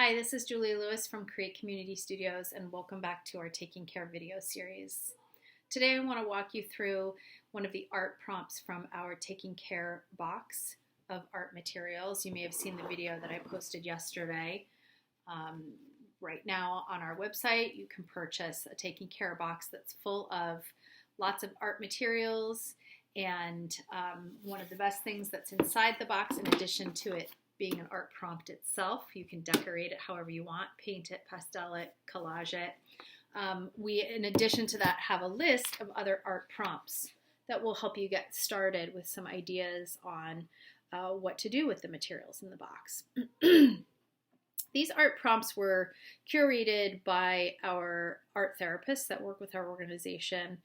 Hi, this is Julia Lewis from Create Community Studios, and welcome back to our Taking Care video series. Today I want to walk you through one of the art prompts from our Taking Care box of art materials. You may have seen the video that I posted yesterday. Right now on our website, you can purchase a Taking Care box that's full of lots of art materials, and one of the best things that's inside the box, in addition to it being an art prompt itself, you can decorate it however you want, paint it, pastel it, collage it. We, in addition to that, have a list of other art prompts that will help you get started with some ideas on what to do with the materials in the box. These art prompts were curated by our art therapists that work with our organization,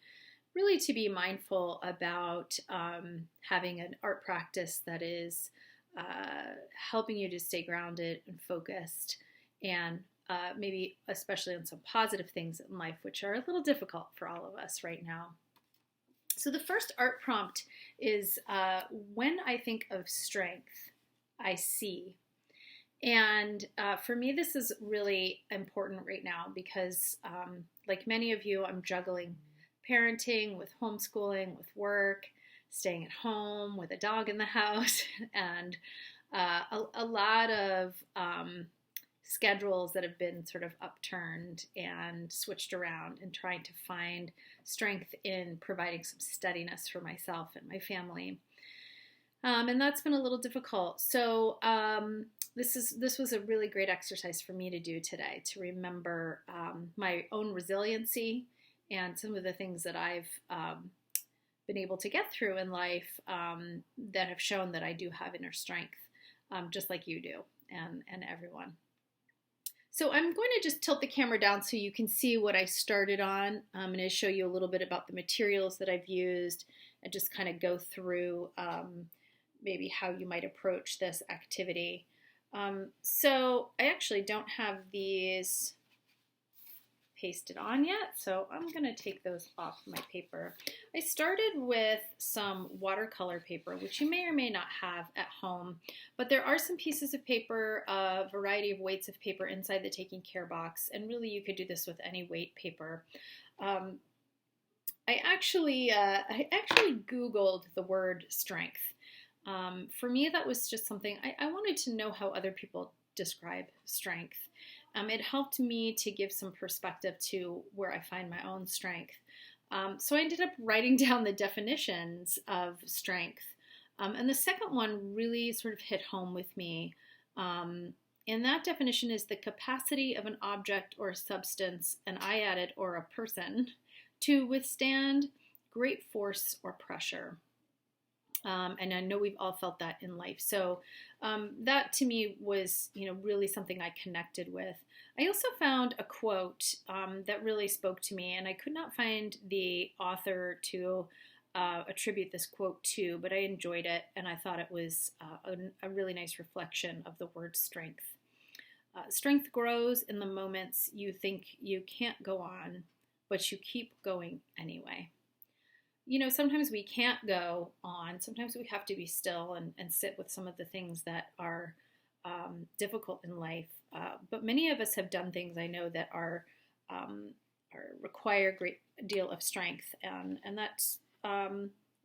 really to be mindful about having an art practice that is helping you to stay grounded and focused, and maybe especially on some positive things in life, which are a little difficult for all of us right now. So the first art prompt is when I think of strength, I see. And for me, this is really important right now because like many of you, I'm juggling parenting with homeschooling, with work, staying at home with a dog in the house, and a lot of schedules that have been sort of upturned and switched around, and trying to find strength in providing some steadiness for myself and my family. And that's been a little difficult. So this was a really great exercise for me to do today, to remember my own resiliency and some of the things that I've been able to get through in life that have shown that I do have inner strength, just like you do, and everyone. So I'm going to just tilt the camera down so you can see what I started on. I'm going to show you a little bit about the materials that I've used, and just kind of go through maybe how you might approach this activity. So I actually don't have these pasted on yet, so I'm going to take those off my paper. I started with some watercolor paper, which you may or may not have at home, but there are some pieces of paper, a variety of weights of paper inside the Taking Care box, and really you could do this with any weight paper. I actually Googled the word strength. For me, that was just something I wanted to know how other people describe strength. It helped me to give some perspective to where I find my own strength. So I ended up writing down the definitions of strength. And the second one really sort of hit home with me. And that definition is the capacity of an object or a substance, and I added, or a person, to withstand great force or pressure. And I know we've all felt that in life. So that to me was, really something I connected with. I also found a quote that really spoke to me, and I could not find the author to attribute this quote to, but I enjoyed it, and I thought it was a really nice reflection of the word strength. Strength grows in the moments you think you can't go on, but you keep going anyway. Sometimes we can't go on. Sometimes we have to be still and sit with some of the things that are difficult in life. But many of us have done things, I know, that are require a great deal of strength, and that's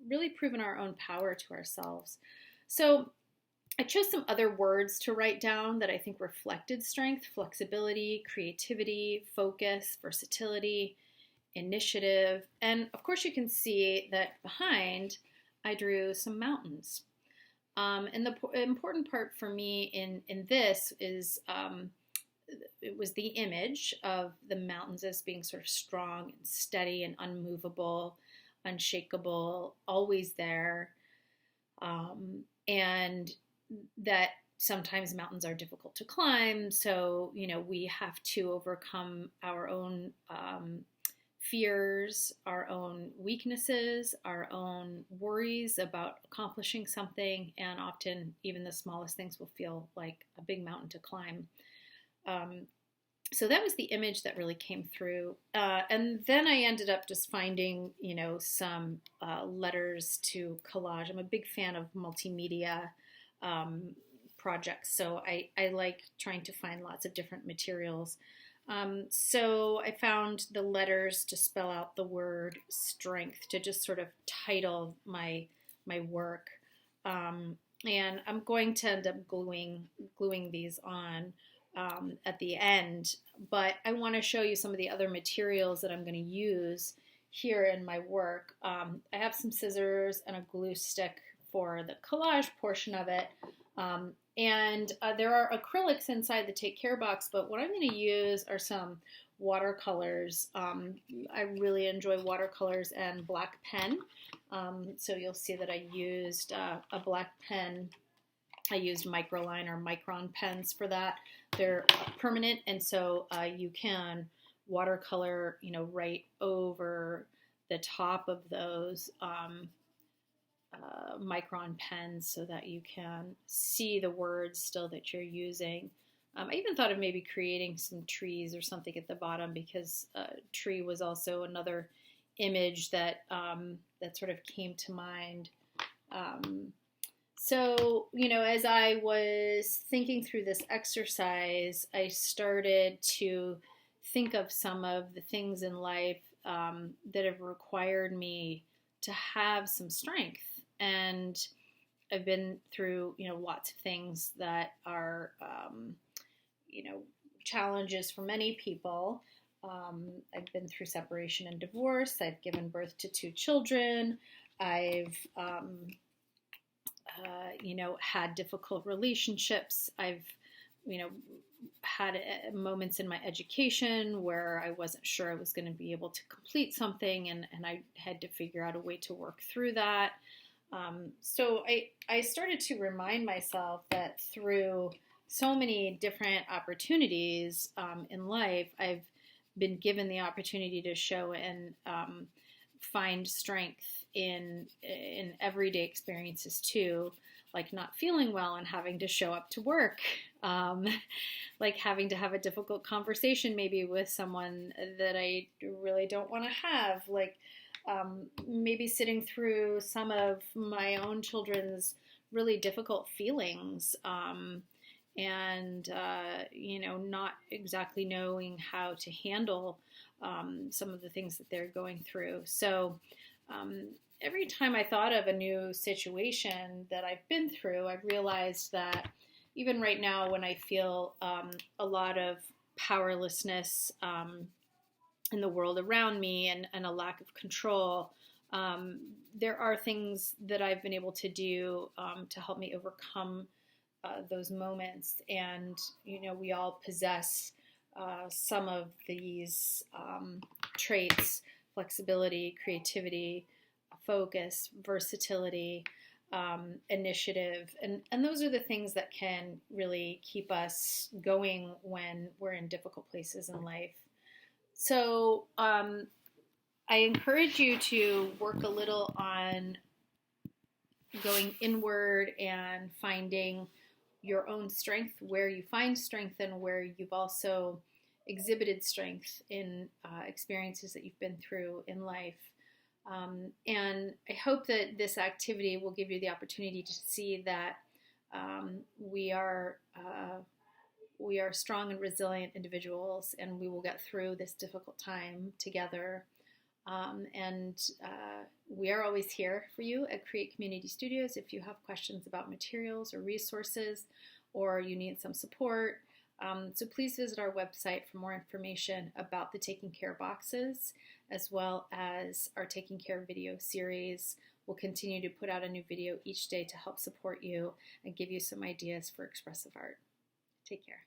really proven our own power to ourselves. So I chose some other words to write down that I think reflected strength: flexibility, creativity, focus, versatility, initiative, and of course you can see that behind I drew some mountains. And the important part for me in this is it was the image of the mountains as being sort of strong and steady and unmovable, unshakable, always there, and that sometimes mountains are difficult to climb, so we have to overcome our own fears, our own weaknesses, our own worries about accomplishing something, and often even the smallest things will feel like a big mountain to climb. So that was the image that really came through. And then I ended up just finding, some letters to collage. I'm a big fan of multimedia projects. So I like trying to find lots of different materials. So I found the letters to spell out the word strength to just sort of title my work. And I'm going to end up gluing these on at the end, but I want to show you some of the other materials that I'm going to use here in my work. I have some scissors and a glue stick for the collage portion of it. And there are acrylics inside the Take Care box, but what I'm going to use are some watercolors. I really enjoy watercolors and black pen. So you'll see that I used a black pen. I used Microline or Micron pens for that. They're permanent, and so you can watercolor, right over the top of those Micron pens so that you can see the words still that you're using. I even thought of maybe creating some trees or something at the bottom, because tree was also another image that that sort of came to mind. So, as I was thinking through this exercise, I started to think of some of the things in life that have required me to have some strength. And I've been through, lots of things that are, challenges for many people. I've been through separation and divorce. I've given birth to 2 children. I've, had difficult relationships. I've, had moments in my education where I wasn't sure I was going to be able to complete something, and I had to figure out a way to work through that. So I started to remind myself that through so many different opportunities in life, I've been given the opportunity to show and find strength in everyday experiences too, like not feeling well and having to show up to work, like having to have a difficult conversation maybe with someone that I really don't want to have, like maybe sitting through some of my own children's really difficult feelings, and not exactly knowing how to handle some of the things that they're going through. So every time I thought of a new situation that I've been through, I've realized that even right now when I feel a lot of powerlessness in the world around me and a lack of control, there are things that I've been able to do to help me overcome those moments. And, we all possess some of these traits: flexibility, creativity, focus, versatility, initiative. And those are the things that can really keep us going when we're in difficult places in life. So I encourage you to work a little on going inward and finding your own strength, where you find strength and where you've also exhibited strength in experiences that you've been through in life. And I hope that this activity will give you the opportunity to see that we are strong and resilient individuals, and we will get through this difficult time together. And we are always here for you at Create Community Studios if you have questions about materials or resources, or you need some support. So please visit our website for more information about the Taking Care boxes, as well as our Taking Care video series. We'll continue to put out a new video each day to help support you and give you some ideas for expressive art. Take care.